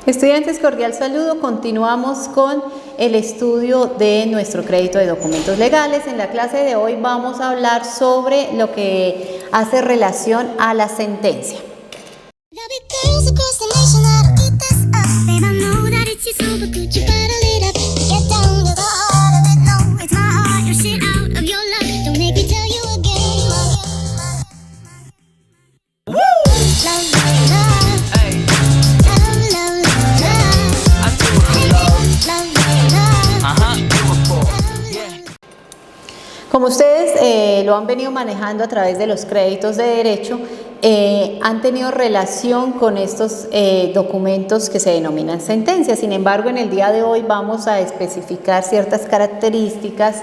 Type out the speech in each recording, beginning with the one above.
Estudiantes, cordial saludo. Continuamos con el estudio de nuestro crédito de documentos legales. En la clase de hoy vamos a hablar sobre lo que hace relación a la sentencia. Como ustedes lo han venido manejando a través de los créditos de derecho, han tenido relación con estos documentos que se denominan sentencias. Sin embargo, en el día de hoy vamos a especificar ciertas características,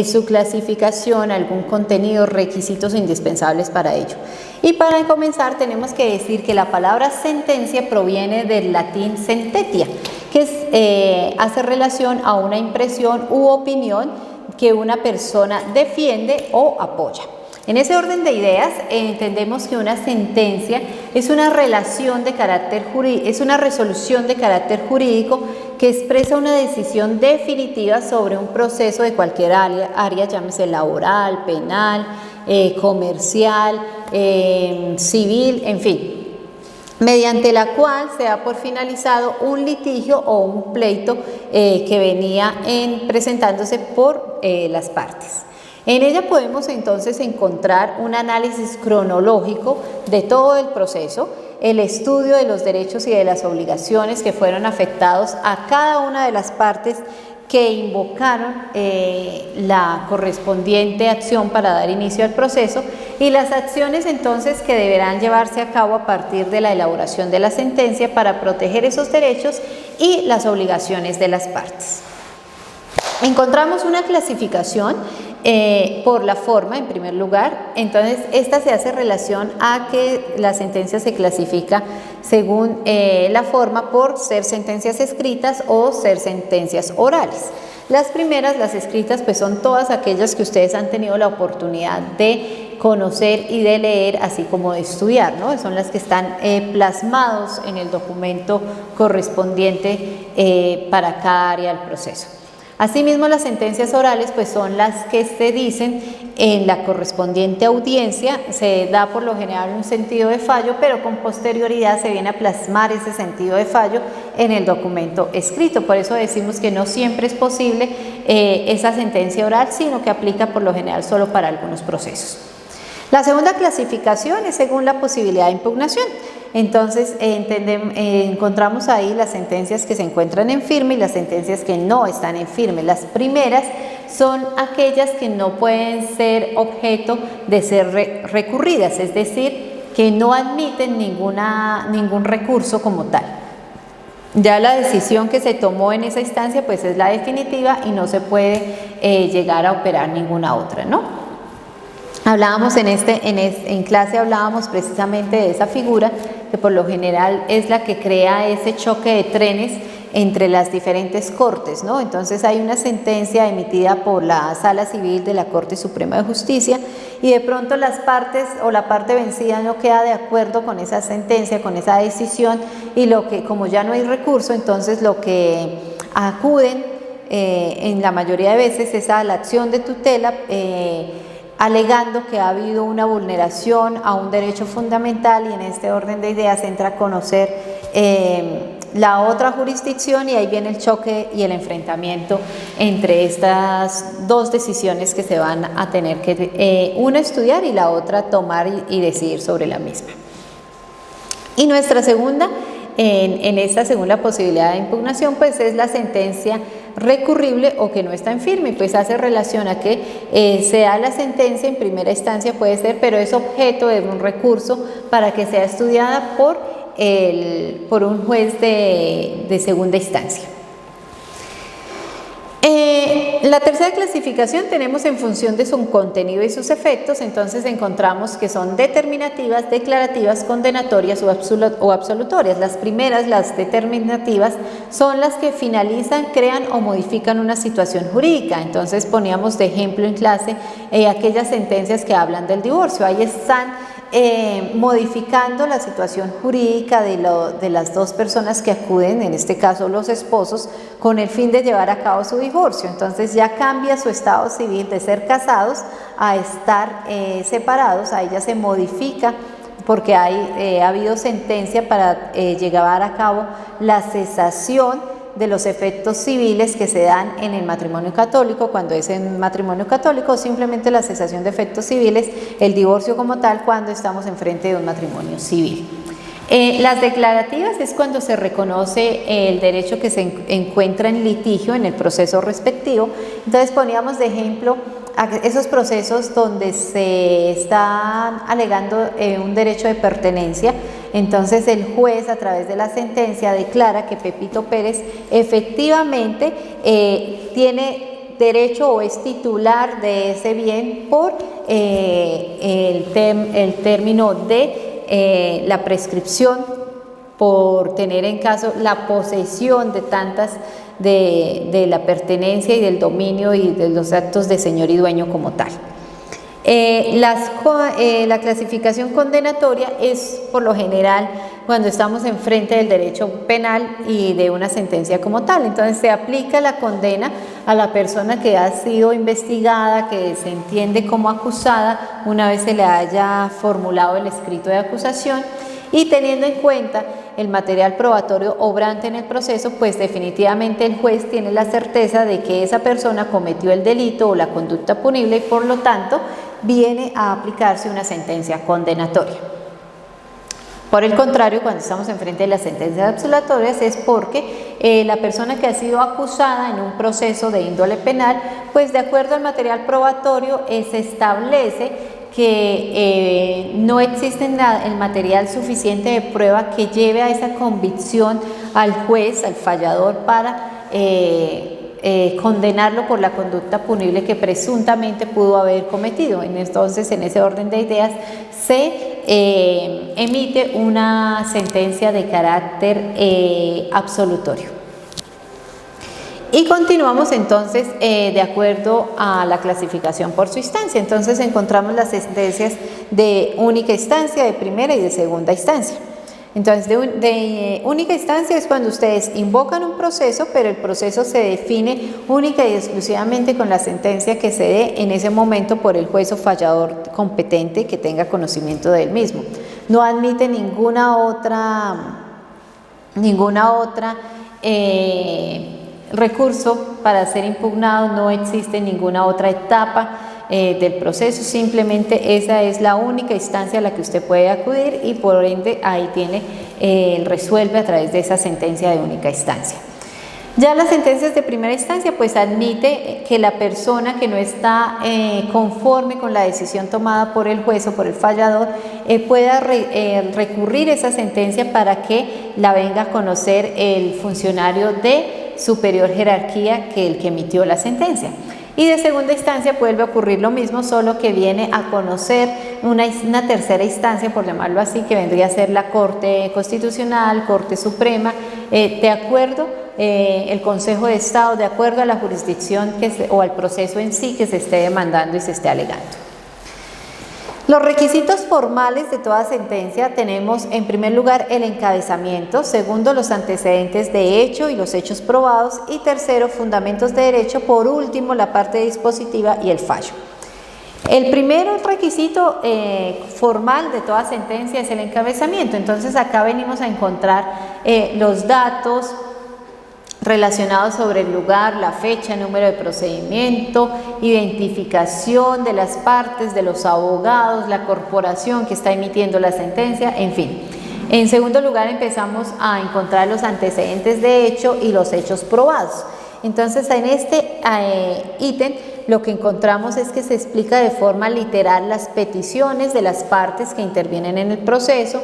su clasificación, algún contenido, requisitos indispensables para ello. Y para comenzar tenemos que decir que la palabra sentencia proviene del latín sentetia, que hace relación a una impresión u opinión que una persona defiende o apoya. En ese orden de ideas, entendemos que una sentencia es una relación de carácter jurídico, es una resolución de carácter jurídico que expresa una decisión definitiva sobre un proceso de cualquier área, llámese laboral, penal, comercial, civil, en fin, mediante la cual se da por finalizado un litigio o un pleito que venía presentándose por las partes. En ella podemos entonces encontrar un análisis cronológico de todo el proceso, el estudio de los derechos y de las obligaciones que fueron afectados a cada una de las partes que invocaron la correspondiente acción para dar inicio al proceso y las acciones entonces que deberán llevarse a cabo a partir de la elaboración de la sentencia para proteger esos derechos y las obligaciones de las partes. Encontramos una clasificación por la forma, en primer lugar. Entonces esta se hace relación a que la sentencia se clasifica según la forma por ser sentencias escritas o ser sentencias orales. Las primeras, las escritas, pues son todas aquellas que ustedes han tenido la oportunidad de conocer y de leer, así como de estudiar, ¿no? Son las que están plasmados en el documento correspondiente para cada área del proceso. Asimismo, las sentencias orales pues son las que se dicen en la correspondiente audiencia. Se da por lo general un sentido de fallo, pero con posterioridad se viene a plasmar ese sentido de fallo en el documento escrito. Por eso decimos que no siempre es posible esa sentencia oral, sino que aplica por lo general solo para algunos procesos. La segunda clasificación es según la posibilidad de impugnación. Entonces encontramos ahí las sentencias que se encuentran en firme y las sentencias que no están en firme. Las primeras son aquellas que no pueden ser objeto de ser recurridas, es decir, que no admiten ningún recurso como tal. Ya la decisión que se tomó en esa instancia pues es la definitiva y no se puede llegar a operar ninguna otra, ¿no? Hablábamos en clase hablábamos precisamente de esa figura que por lo general es la que crea ese choque de trenes entre las diferentes cortes, ¿no? Entonces hay una sentencia emitida por la Sala Civil de la Corte Suprema de Justicia y de pronto las partes o la parte vencida no queda de acuerdo con esa sentencia, con esa decisión y como ya no hay recurso, entonces lo que acuden en la mayoría de veces es a la acción de tutela alegando que ha habido una vulneración a un derecho fundamental y en este orden de ideas entra a conocer la otra jurisdicción y ahí viene el choque y el enfrentamiento entre estas dos decisiones que se van a tener que una estudiar y la otra tomar y decidir sobre la misma. Y nuestra segunda, en esta segunda posibilidad de impugnación, pues es la sentencia recurrible o que no está en firme, pues hace relación a que se da la sentencia en primera instancia, puede ser, pero es objeto de un recurso para que sea estudiada por un juez de segunda instancia. La tercera clasificación tenemos en función de su contenido y sus efectos, entonces encontramos que son determinativas, declarativas, condenatorias o absolutorias. Las primeras, las determinativas, son las que finalizan, crean o modifican una situación jurídica. Entonces poníamos de ejemplo en clase aquellas sentencias que hablan del divorcio. Ahí están modificando la situación jurídica de las dos personas que acuden, en este caso los esposos, con el fin de llevar a cabo su divorcio. Entonces ya cambia su estado civil de ser casados a estar separados, ahí ya se modifica porque ha habido sentencia para llevar a cabo la cesación de los efectos civiles que se dan en el matrimonio católico, cuando es en matrimonio católico, o simplemente la cesación de efectos civiles, el divorcio como tal, cuando estamos enfrente de un matrimonio civil. Las declarativas es cuando se reconoce el derecho que se encuentra en litigio en el proceso respectivo. Entonces poníamos de ejemplo esos procesos donde se está alegando un derecho de pertenencia. Entonces el juez, a través de la sentencia, declara que Pepito Pérez efectivamente tiene derecho o es titular de ese bien por el término de la prescripción, por tener en caso la posesión de tantas de la pertenencia y del dominio y de los actos de señor y dueño como tal. La clasificación condenatoria es por lo general cuando estamos enfrente del derecho penal y de una sentencia como tal. Entonces se aplica la condena a la persona que ha sido investigada, que se entiende como acusada una vez se le haya formulado el escrito de acusación, y teniendo en cuenta el material probatorio obrante en el proceso, pues definitivamente el juez tiene la certeza de que esa persona cometió el delito o la conducta punible y por lo tanto viene a aplicarse una sentencia condenatoria. Por el contrario, cuando estamos enfrente de las sentencias absolutorias es porque la persona que ha sido acusada en un proceso de índole penal, pues de acuerdo al material probatorio se establece que no existe el material suficiente de prueba que lleve a esa convicción al juez, al fallador, para condenarlo por la conducta punible que presuntamente pudo haber cometido. Entonces, en ese orden de ideas, se emite una sentencia de carácter absolutorio. Y continuamos entonces de acuerdo a la clasificación por su instancia. Entonces encontramos las sentencias de única instancia, de primera y de segunda instancia. Entonces de única instancia es cuando ustedes invocan un proceso, pero el proceso se define única y exclusivamente con la sentencia que se dé en ese momento por el juez o fallador competente que tenga conocimiento del mismo. No admite ninguna otra recurso para ser impugnado, no existe ninguna otra etapa del proceso, simplemente esa es la única instancia a la que usted puede acudir y por ende ahí tiene, resuelve a través de esa sentencia de única instancia. Ya las sentencias de primera instancia pues admite que la persona que no está conforme con la decisión tomada por el juez o por el fallador pueda recurrir esa sentencia para que la venga a conocer el funcionario de superior jerarquía que el que emitió la sentencia. Y de segunda instancia vuelve a ocurrir lo mismo, solo que viene a conocer una tercera instancia, por llamarlo así, que vendría a ser la Corte Constitucional, Corte Suprema, de acuerdo, el Consejo de Estado, de acuerdo a la jurisdicción o al proceso en sí que se esté demandando y se esté alegando. Los requisitos formales de toda sentencia tenemos en primer lugar el encabezamiento, segundo los antecedentes de hecho y los hechos probados y tercero fundamentos de derecho, por último la parte dispositiva y el fallo. El primer requisito formal de toda sentencia es el encabezamiento. Entonces acá venimos a encontrar los datos relacionados sobre el lugar, la fecha, número de procedimiento, identificación de las partes, de los abogados, la corporación que está emitiendo la sentencia, en fin. En segundo lugar empezamos a encontrar los antecedentes de hecho y los hechos probados. Entonces en este ítem lo que encontramos es que se explica de forma literal las peticiones de las partes que intervienen en el proceso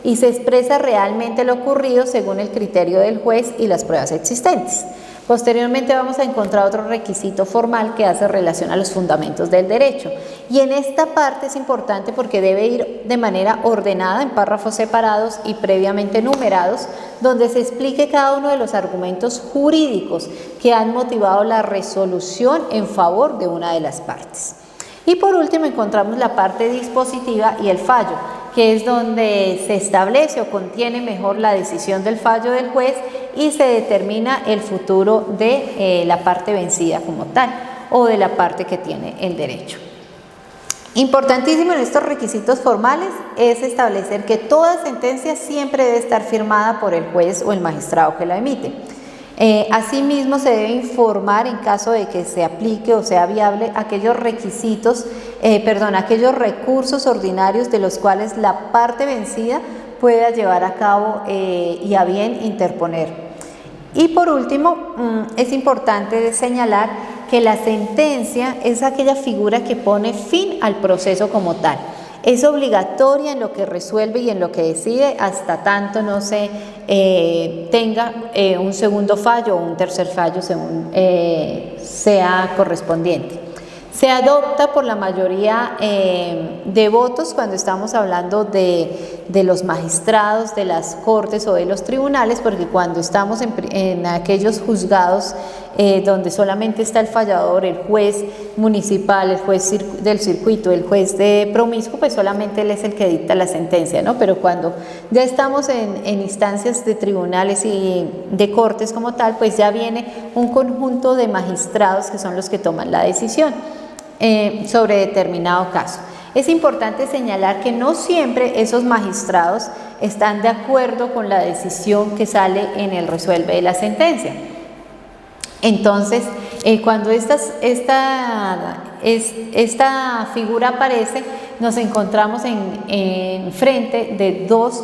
y se expresa realmente lo ocurrido según el criterio del juez y las pruebas existentes. Posteriormente vamos a encontrar otro requisito formal que hace relación a los fundamentos del derecho. Y en esta parte es importante porque debe ir de manera ordenada en párrafos separados y previamente numerados, donde se explique cada uno de los argumentos jurídicos que han motivado la resolución en favor de una de las partes. Y por último encontramos la parte dispositiva y el fallo, que es donde se establece o contiene mejor la decisión del fallo del juez y se determina el futuro de la parte vencida como tal o de la parte que tiene el derecho. Importantísimo en estos requisitos formales es establecer que toda sentencia siempre debe estar firmada por el juez o el magistrado que la emite. Asimismo, se debe informar en caso de que se aplique o sea viable aquellos aquellos recursos ordinarios de los cuales la parte vencida pueda llevar a cabo y a bien interponer. Y por último, es importante señalar que la sentencia es aquella figura que pone fin al proceso como tal. Es obligatoria en lo que resuelve y en lo que decide hasta tanto no se tenga un segundo fallo o un tercer fallo según sea correspondiente. Se adopta por la mayoría de votos cuando estamos hablando de los magistrados, de las cortes o de los tribunales, porque cuando estamos en aquellos juzgados donde solamente está el fallador, el juez municipal, el juez del circuito, el juez de promiscuo, pues solamente él es el que dicta la sentencia, ¿no? Pero cuando ya estamos en instancias de tribunales y de cortes como tal, pues ya viene un conjunto de magistrados que son los que toman la decisión sobre determinado caso. Es importante señalar que no siempre esos magistrados están de acuerdo con la decisión que sale en el resuelve de la sentencia. Entonces, cuando esta figura aparece, nos encontramos en frente de dos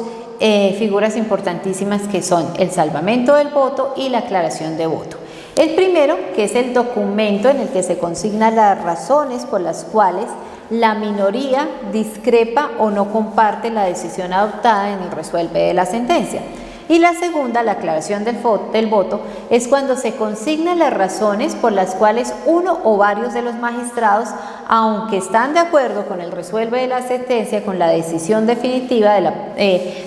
figuras importantísimas que son el salvamento del voto y la aclaración de voto. El primero, que es el documento en el que se consignan las razones por las cuales la minoría discrepa o no comparte la decisión adoptada en el resuelve de la sentencia. Y la segunda, la aclaración del voto, es cuando se consignan las razones por las cuales uno o varios de los magistrados, aunque están de acuerdo con el resuelve de la sentencia, con la decisión definitiva,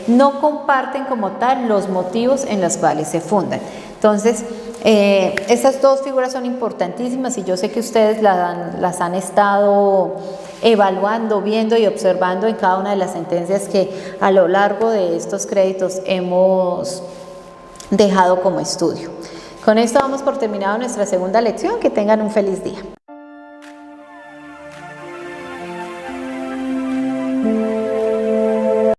no comparten como tal los motivos en los cuales se fundan. Entonces, estas dos figuras son importantísimas y yo sé que ustedes las han estado evaluando, viendo y observando en cada una de las sentencias que a lo largo de estos créditos hemos dejado como estudio. Con esto damos por terminado nuestra segunda lección. Que tengan un feliz día.